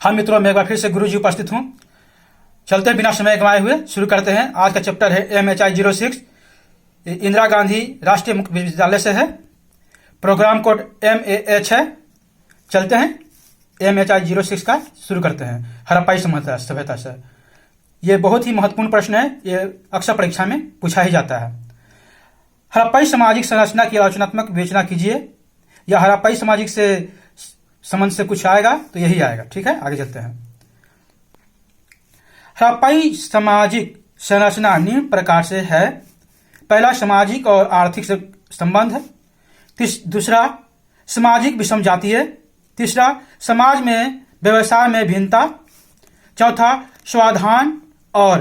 हाँ मित्रों, मैं एक बार फिर से गुरुजी उपस्थित हूँ। चलते बिना समय गंवाए हुए शुरू करते हैं। आज का चैप्टर है MHI-06, इंदिरा गांधी राष्ट्रीय मुक्त विश्वविद्यालय से है। प्रोग्राम कोड MAH है। चलते हैं MHI-06 का शुरू करते हैं। हड़प्पाई सभ्यता से ये बहुत ही महत्वपूर्ण प्रश्न है। ये अक्सर परीक्षा में पूछा ही जाता है। हड़प्पाई सामाजिक संरचना की आलोचनात्मक विवेचना कीजिए। या हड़प्पाई सामाजिक से संबंध से कुछ आएगा तो यही आएगा। ठीक है, आगे चलते हैं। हड़प्पाई सामाजिक संरचना निम्न प्रकार से है। पहला, सामाजिक और आर्थिक संबंध। दूसरा, सामाजिक विषम जातीय। तीसरा, समाज में व्यवसाय में भिन्नता। चौथा, स्वावधान। और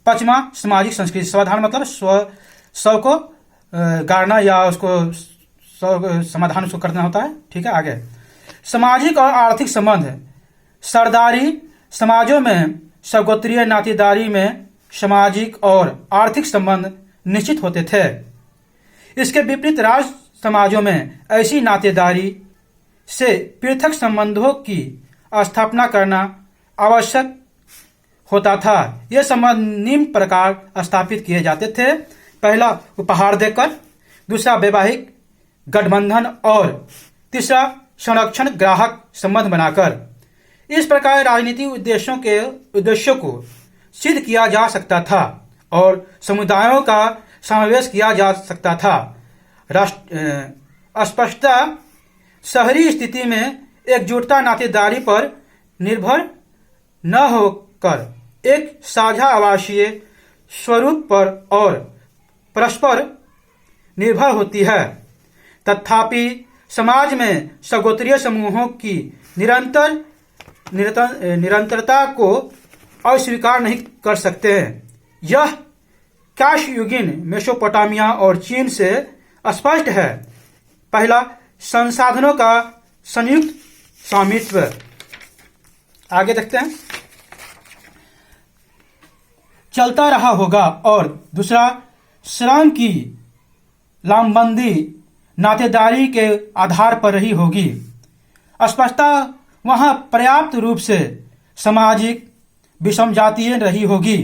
पांचवा, सामाजिक संस्कृति। स्वावधान मतलब स्व को गाड़ना या उसको समाधान उसको करना होता है। ठीक है, आगे सामाजिक और आर्थिक संबंध। सरदारी समाजों में सगोत्रीय नातेदारी में सामाजिक और आर्थिक संबंध निश्चित होते थे। इसके विपरीत राज समाजों में ऐसी नातेदारी से पृथक संबंधों की स्थापना करना आवश्यक होता था। ये संबंध निम्न प्रकार स्थापित किए जाते थे। पहला, उपहार देकर। दूसरा, वैवाहिक गठबंधन। और तीसरा, संरक्षण ग्राहक संबंध बनाकर। इस प्रकार राजनीतिक उद्देश्यों को सिद्ध किया जा सकता था और समुदायों का समावेश किया जा सकता था। स्पष्टता शहरी स्थिति में एकजुटता नातेदारी पर निर्भर न होकर एक साझा आवासीय स्वरूप पर और परस्पर निर्भर होती है। तथापि समाज में सगोत्रीय समूहों की निरंतरता को अस्वीकार नहीं कर सकते हैं। यह काशयुगीन मेसोपोटामिया और चीन से स्पष्ट है। पहला, संसाधनों का संयुक्त स्वामित्व। आगे देखते हैं। चलता रहा होगा। और दूसरा, श्रम की लामबंदी नातेदारी के आधार पर रही होगी। स्पष्टता वहां पर्याप्त रूप से सामाजिक विषम जातीय रही होगी,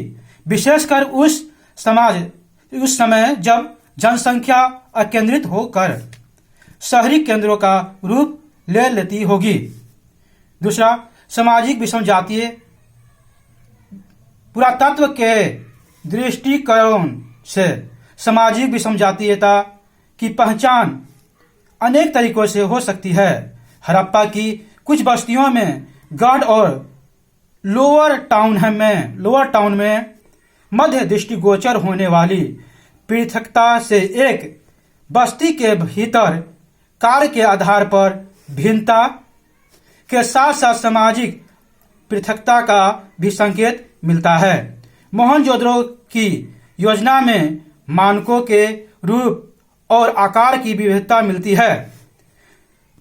विशेषकर उस समय जब जनसंख्या अकेंद्रित होकर शहरी केंद्रों का रूप ले लेती होगी। दूसरा, सामाजिक विषम जातीय पुरातत्व के दृष्टिकोण से सामाजिक विषम जातीयता की पहचान अनेक तरीकों से हो सकती है। हड़प्पा की कुछ बस्तियों में गढ़ और लोअर टाउन में मध्य दृष्टिगोचर होने वाली पृथकता से एक बस्ती के भीतर कार्य के आधार पर भिन्नता के साथ साथ सामाजिक पृथकता का भी संकेत मिलता है। मोहनजोदड़ो की योजना में मानकों के रूप और आकार की विविधता मिलती है।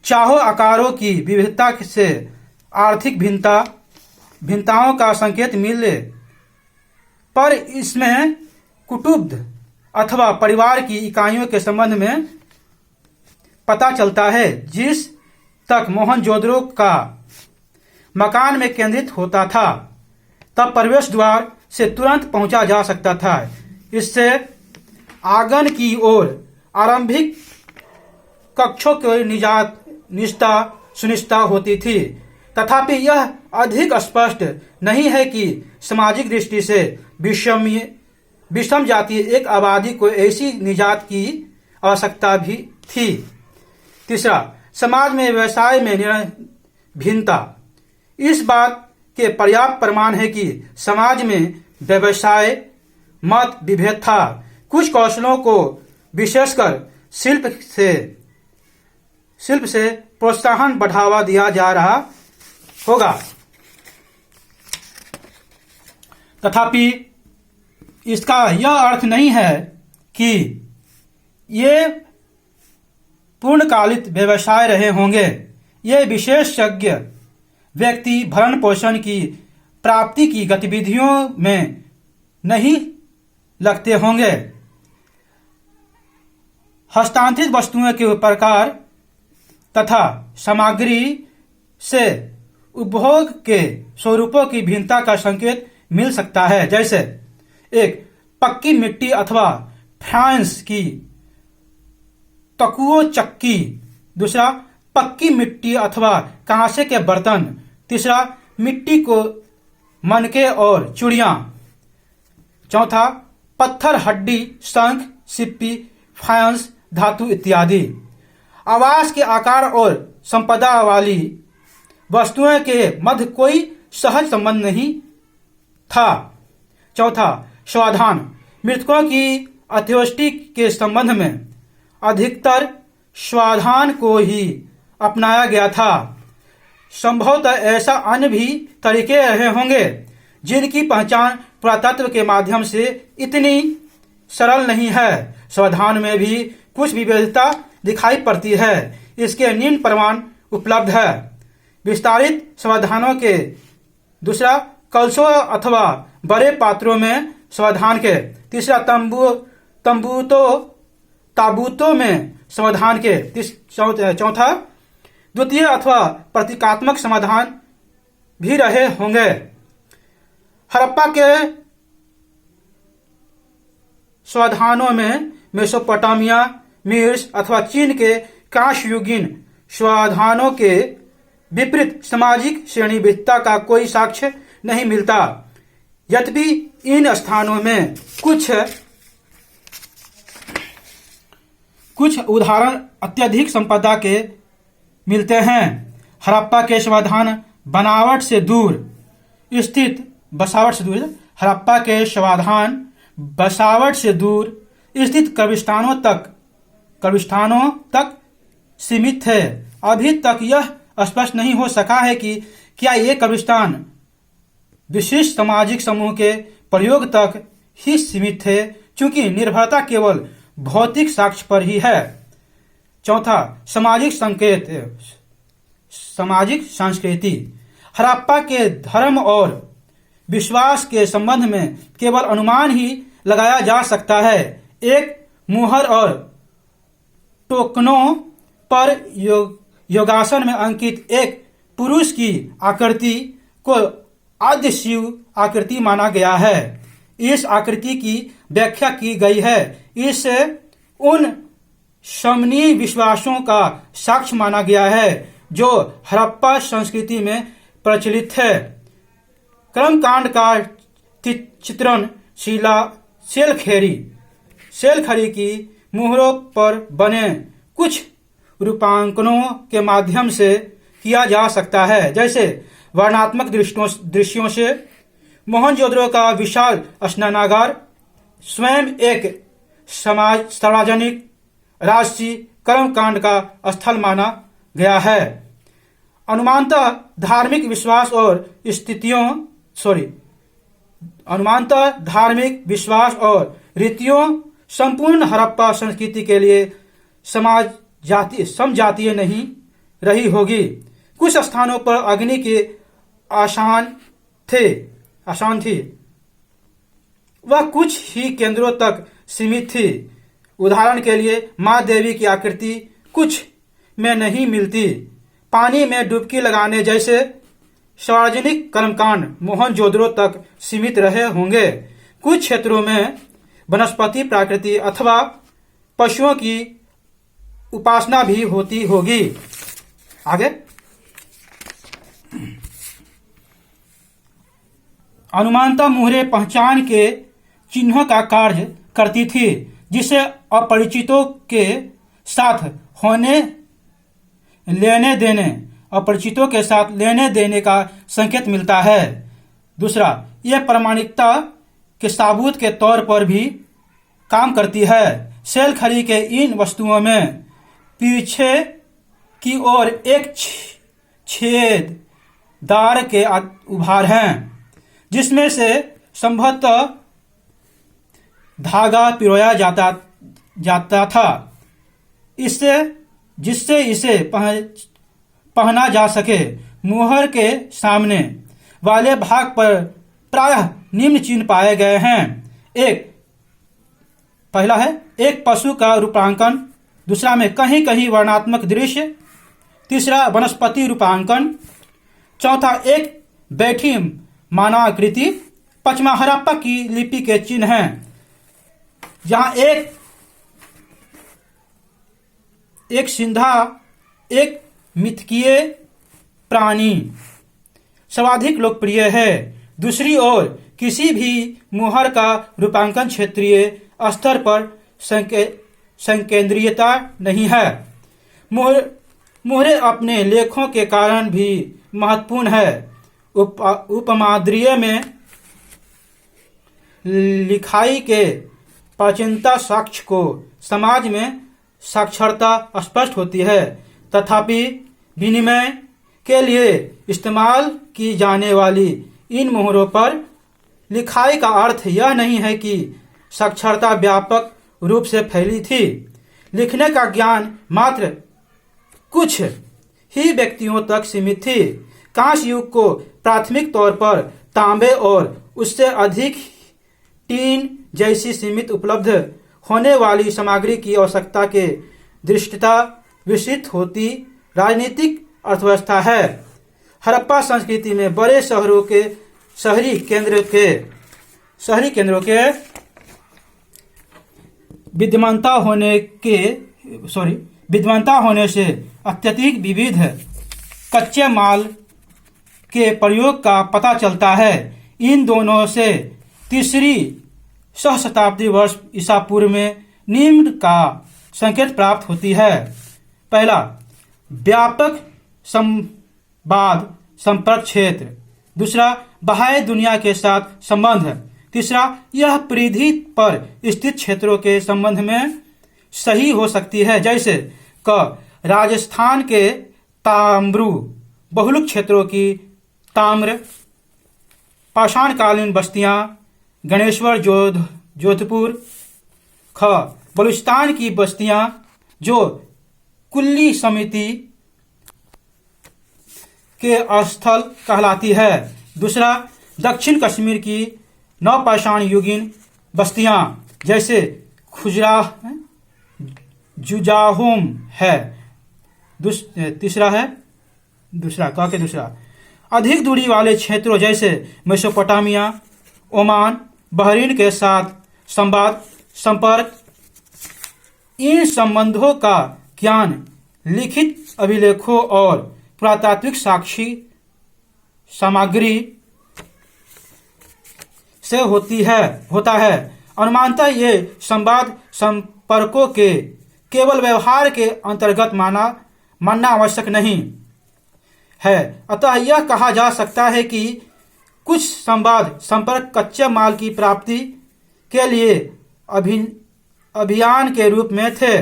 चाहो आकारों की विविधता से आर्थिक भिन्नताओं का संकेत मिले, पर इसमें कुटुंब अथवा परिवार की इकाइयों के संबंध में पता चलता है। जिस तक मोहनजोदड़ो का मकान में केंद्रित होता था, तब प्रवेश द्वार से तुरंत पहुंचा जा सकता था। इससे आंगन की ओर आरंभिक कक्षों की निजता सुनिश्चित होती थी। तथापि यह अधिक स्पष्ट नहीं है कि सामाजिक दृष्टि से विषम जातीय एक आबादी को ऐसी निजात की आवश्यकता भी थी। तीसरा, समाज में व्यवसाय में भिन्नता। इस बात के पर्याप्त प्रमाण है कि समाज में व्यवसाय मत विभेद था। कुछ कौशलों को विशेषकर शिल्प से प्रोत्साहन बढ़ावा दिया जा रहा होगा। तथापि इसका यह अर्थ नहीं है कि ये पूर्णकालिक व्यवसाय रहे होंगे। ये विशेषज्ञ व्यक्ति भरण पोषण की प्राप्ति की गतिविधियों में नहीं लगते होंगे। हस्तांतरित वस्तुओं के प्रकार तथा सामग्री से उपभोग के स्वरूपों की भिन्नता का संकेत मिल सकता है। जैसे एक पक्की मिट्टी अथवा फ्रांस की तकुओ चक्की, दूसरा पक्की मिट्टी अथवा कांसे के बर्तन, तीसरा मिट्टी को मनके और चूड़ियां, चौथा पत्थर, हड्डी, शंख, सिप्पी, फायंस, धातु इत्यादि। आवास के आकार और संपदा वाली वस्तुओं के मध्य कोई सहज संबंध नहीं था। चौथा स्वाधान, मृतकों की अंत्येष्टि के संबंध में अधिकतर स्वाधान को ही अपनाया गया था। संभवतः ऐसा अन्य भी तरीके रहे होंगे जिनकी पहचान पुरातत्व के माध्यम से इतनी सरल नहीं है। स्वाधान में भी कुछ विविधता दिखाई पड़ती है। इसके निम्न प्रमाण उपलब्ध है। विस्तारित स्वाधानों के, दूसरा कलशों अथवा बड़े पात्रों में स्वाधान के, तीसरा ताबूतों में समाधान के, चौथा द्वितीय अथवा प्रतीकात्मक समाधान भी रहे होंगे। हड़प्पा के स्वाधानों में मेसोपोटामिया, मिस्र अथवा चीन के कांस्य युगीन स्वाधानों के विपरीत सामाजिक श्रेणीविधता का कोई साक्ष्य नहीं मिलता। यद्यपि इन स्थानों में कुछ उदाहरण अत्यधिक संपदा के मिलते हैं। हड़प्पा के स्वाधान बनावट से दूर स्थित हड़प्पा के स्वाधान बसावट से दूर स्थित कब्रिस्तानों तक सीमित थे। अभी तक यह स्पष्ट नहीं हो सका है कि क्या ये कब्रिस्तान विशिष्ट सामाजिक समूह के प्रयोग तक ही सीमित थे, चूंकि निर्भरता केवल भौतिक साक्ष्य पर ही है। चौथा सामाजिक संस्कृति, हड़प्पा के धर्म और विश्वास के संबंध में केवल अनुमान ही लगाया जा सकता है। एक मुहर और टोकनों पर योगासन में अंकित एक पुरुष की आकृति को आद्य शिव आकृति माना गया है। इस आकृति की व्याख्या की गई है। इसे उन शमनीय विश्वासों का साक्ष्य माना गया है जो हड़प्पा संस्कृति में प्रचलित थे। कर्मकांड का चित्रण सेलखड़ी की मुहरों पर बने कुछ रूपांकनों के माध्यम से किया जा सकता है। जैसे वर्णनात्मक दृश्यों से मोहनजोदड़ो का विशाल स्नानागार स्वयं एक सार्वजनिक राजसी कर्मकांड का स्थल माना गया है। अनुमानतः धार्मिक विश्वास और रीतियों संपूर्ण हड़प्पा संस्कृति के लिए समजातीय नहीं रही होगी। कुछ स्थानों पर अग्नि के आसान थी, वह कुछ ही केंद्रों तक सीमित थी। उदाहरण के लिए माँ देवी की आकृति कुछ में नहीं मिलती। पानी में डुबकी लगाने जैसे सार्वजनिक कर्मकांड मोहनजोदड़ो तक सीमित रहे होंगे। कुछ क्षेत्रों में वनस्पति प्रकृति अथवा पशुओं की उपासना भी होती होगी। आगे अनुमानतः मुहरें पहचान के चिन्हों का कार्य करती थी, जिसे अपरिचितों के साथ लेने देने का संकेत मिलता है। दूसरा, यह प्रामाणिकता के सबूत के तौर पर भी काम करती है। सेलखड़ी के इन वस्तुओं में पीछे की ओर एक छेददार के उभार हैं, जिसमें से संभवतः धागा पिरोया जाता था, जिससे इसे पहना जा सके। मुहर के सामने वाले भाग पर प्रायः निम्न चिन्ह पाए गए हैं। पहला है एक पशु का रूपांकन, दूसरा में कहीं कहीं वर्णनात्मक दृश्य, तीसरा वनस्पति रूपांकन, चौथा एक बैठी मानवाकृति। पांचवा हड़प्पा की लिपि के चिन्ह हैं, जहां एक सिंधा, एक मिथकीय प्राणी सर्वाधिक लोकप्रिय है। दूसरी ओर किसी भी मुहर का रूपांकन क्षेत्रीय स्तर पर संकेंद्रीयता नहीं है। मुहरें अपने लेखों के कारण भी महत्वपूर्ण है। उपमहाद्वीप में लिखाई के प्राचीनता साक्ष्य को समाज में साक्षरता स्पष्ट होती है। तथापि विनिमय के लिए इस्तेमाल की जाने वाली इन मोहरों पर लिखाई का अर्थ यह नहीं है कि साक्षरता व्यापक रूप से फैली थी। लिखने का ज्ञान मात्र कुछ ही व्यक्तियों तक सीमित थी। कांस्य युग को प्राथमिक तौर पर तांबे और उससे अधिक टीन जैसी सीमित उपलब्ध होने वाली सामग्री की आवश्यकता के दृष्टिता विस्तृत होती राजनीतिक अर्थव्यवस्था है। हड़प्पा संस्कृति में बड़े शहरी केंद्रों के विद्यमानता होने से अत्यधिक विविध कच्चे माल के प्रयोग का पता चलता है। इन दोनों से तीसरी सहस्त्राब्दी वर्ष ईसा पूर्व में निम्न का संकेत प्राप्त होती है। पहला, व्यापक संवाद संपर्क क्षेत्र। दूसरा, बाह्य दुनिया के साथ संबंध। तीसरा, यह परिधि पर स्थित क्षेत्रों के संबंध में सही हो सकती है, जैसे क राजस्थान के ताम्रू बहुलक क्षेत्रों की ताम्र पाषाणकालीन बस्तियां, गणेश्वर जोधपुर। ख बलूचिस्तान की बस्तियां जो कुल्ली समिति के स्थल कहलाती है। दूसरा, दक्षिण कश्मीर की नवपाषाण युगीन बस्तियां जैसे खुजरा जुजाहोम है। तीसरा अधिक दूरी वाले क्षेत्रों जैसे मेसोपोटामिया, ओमान, बहरीन के साथ संपर्क। इन संबंधों का ज्ञान लिखित अभिलेखों और पुरातात्विक साक्षी सामग्री से होता है। अनुमानतः ये संवाद संपर्कों के केवल व्यवहार के अंतर्गत मानना आवश्यक नहीं है। अतः यह कहा जा सकता है कि कुछ संवाद संपर्क कच्चे माल की प्राप्ति के लिए अभियान के रूप में थे।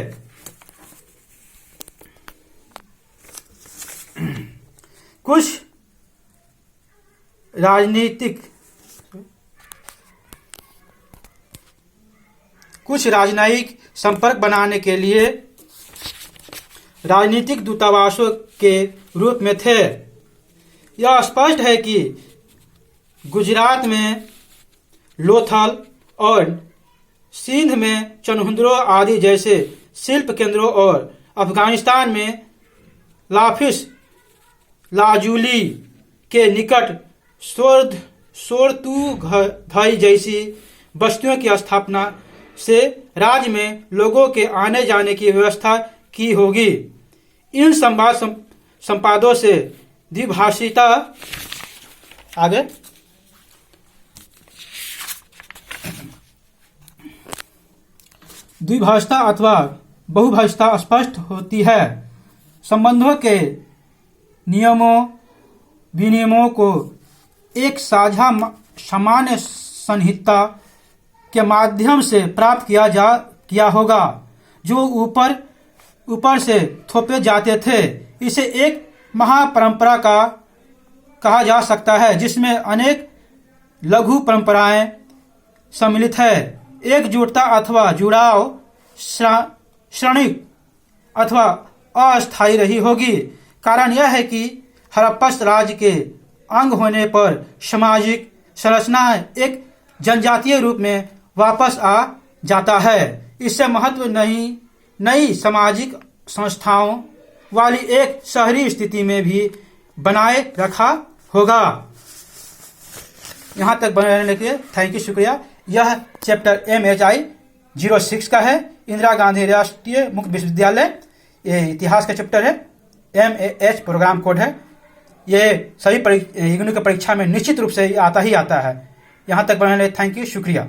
कुछ राजनयिक संपर्क बनाने के लिए राजनीतिक दूतावासों के रूप में थे। यह स्पष्ट है कि गुजरात में लोथल और सिंध में चनहुद्रो आदि जैसे शिल्प केंद्रों और अफगानिस्तान में लाफिस लाजूली के निकट सोरतुघई जैसी बस्तियों की स्थापना से राज्य में लोगों के आने जाने की व्यवस्था की होगी। इन संवादों से द्विभाषिता आगे द्विभाषिता अथवा बहुभाषिता स्पष्ट होती है। संबंधों के नियमों विनियमों को एक साझा सामान्य संहिता के माध्यम से प्राप्त किया होगा जो ऊपर से थोपे जाते थे। इसे एक महापरंपरा का कहा जा सकता है जिसमें अनेक लघु परंपराएं सम्मिलित है। एकजुटता अथवा जुड़ाव क्षणिक अथवा अस्थायी रही होगी। कारण यह है कि हड़प्पा राज्य के अंग होने पर सामाजिक संरचना एक जनजातीय रूप में वापस आ जाता है। इससे महत्व नई सामाजिक संस्थाओं वाली एक शहरी स्थिति में भी बनाए रखा होगा। यहां तक बने रहने के लिए थैंक यू, शुक्रिया। यह चैप्टर MHI 06 का है, इंदिरा गांधी राष्ट्रीय मुक्त विश्वविद्यालय, ये इतिहास का चैप्टर है। MAH प्रोग्राम कोड है। ये सभी इग्नू की परीक्षा में निश्चित रूप से आता ही आता है। यहां तक बने रहने के लिए थैंक यू, शुक्रिया।